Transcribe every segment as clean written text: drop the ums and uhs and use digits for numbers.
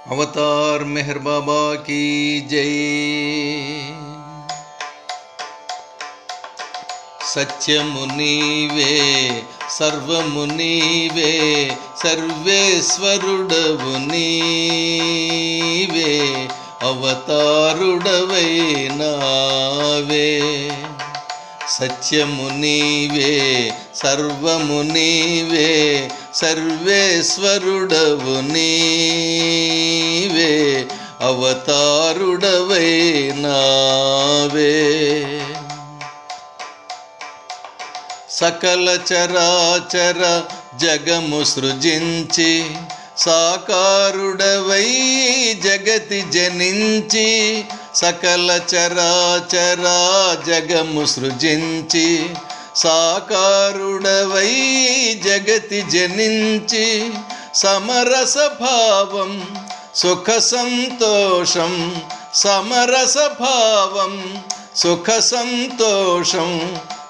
अवतार मेहर बाबा की जय। सत्यमु नीवे सर्वमु नीवे सर्वेश्वरुडवु नीवे अवतारुडवैनावे। सत्यमु नीवे सर्वमु नीवे सर्वेश्वरुडवु नीवे अवतारुडवैनावे। सकल चराचर जगमु सृजिंచి साकारुडवै जगति जनिंచి। सकल चराचर जगमु सृजिंచి साकारुडवै जगति जनिंచి। समरस भावं सुख संतोषं समरस भावं सुख संतोषं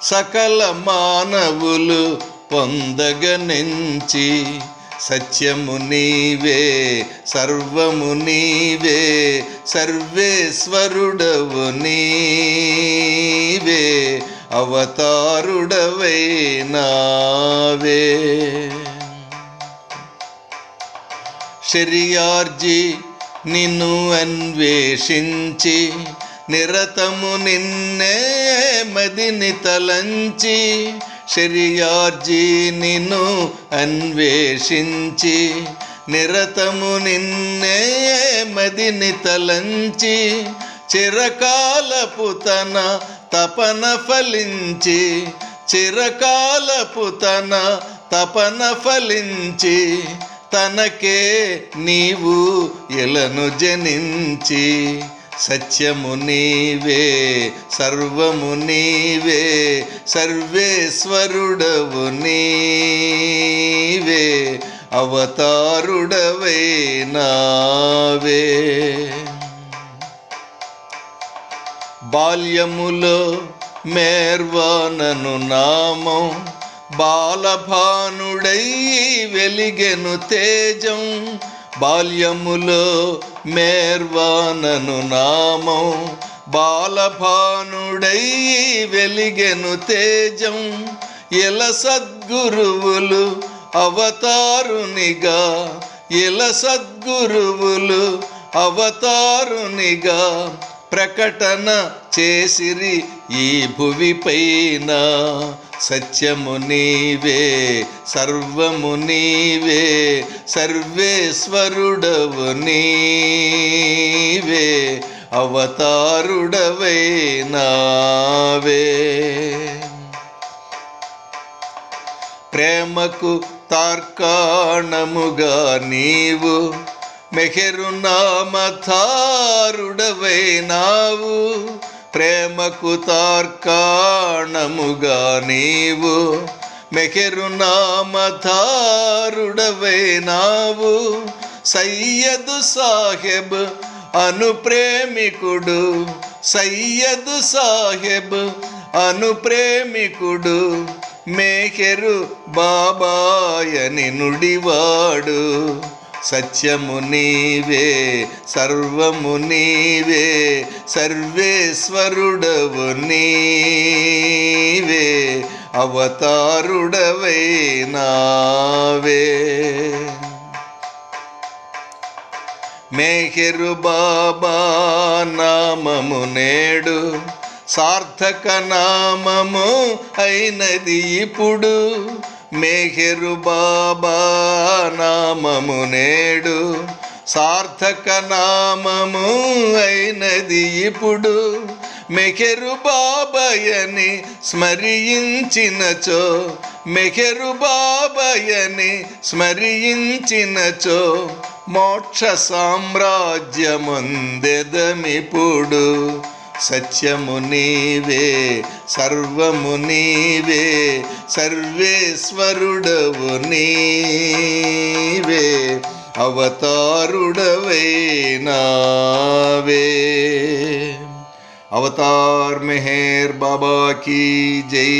सकल मानवुलु పొందగనించి। సత్యము నీవే సర్వము నీవే సర్వేశ్వరుడవు నీవే అవతారుడవైనావే। శరీయార్జి నిన్ను అన్వేషించి నిరతము నిన్నే మదిని తలంచి। శరీయార్జి నిన్ను అన్వేషించి నిరతము నిన్నే మదిని తలంచి। చిరకాలపు తన తపన ఫలించి చిరకాలపు తన తపన ఫలించి। తనకే నీవు ఎలను జనించి। సత్యము నీవే సర్వము నీవే సర్వేశ్వరుడవు నీవే అవతారుడవైనావే। బాల్యములో మేర్వానను నామం బాలభానుడై వెలిగెను తేజం। బాల్యములో మేర్వానను నామం బాలభానుడై వెలిగెను తేజం। ఎల సద్గురువులు అవతారునిగా ఎల సద్గురువులు అవతారునిగా ప్రకటన చేసిరి ఈ భువిపైన। సత్యము నీవే సర్వము నీవే సర్వేశ్వరుడవు నీవే అవతారుడవైనావే। ప్రేమకు తార్కాణముగా నీవు మెహరు నామధారుడవైనావు। ప్రేమకు తార్కాణముగా నీవు మెహరు నామధారుడవైనావు। సయ్యదు సాహెబ్ అను ప్రేమికుడు సయ్యదు సాహెబ్ అను ప్రేమికుడు మెహరు బాబాయని నుడివాడు। సత్యము నీవే సర్వము నీవే సర్వేశ్వరుడవు నీవే అవతారుడవైనావే। మెహరు బాబా నామము నేడు సార్థక నామము అయినది ఇప్పుడు। మెహరు బాబా నామము నేడు సార్థక నామము అయినది ఇప్పుడు। మెహరు బాబాయని స్మరించినచో మెహరు బాబాయని స్మరించినచో మోక్ష సామ్రాజ్యముందెదమిప్పుడు। సత్యము నీవే సర్వము నీవే సర్వేశ్వరుడవు నీవే అవతారుడవైనావే। अवतार मेहर बाबा की जय।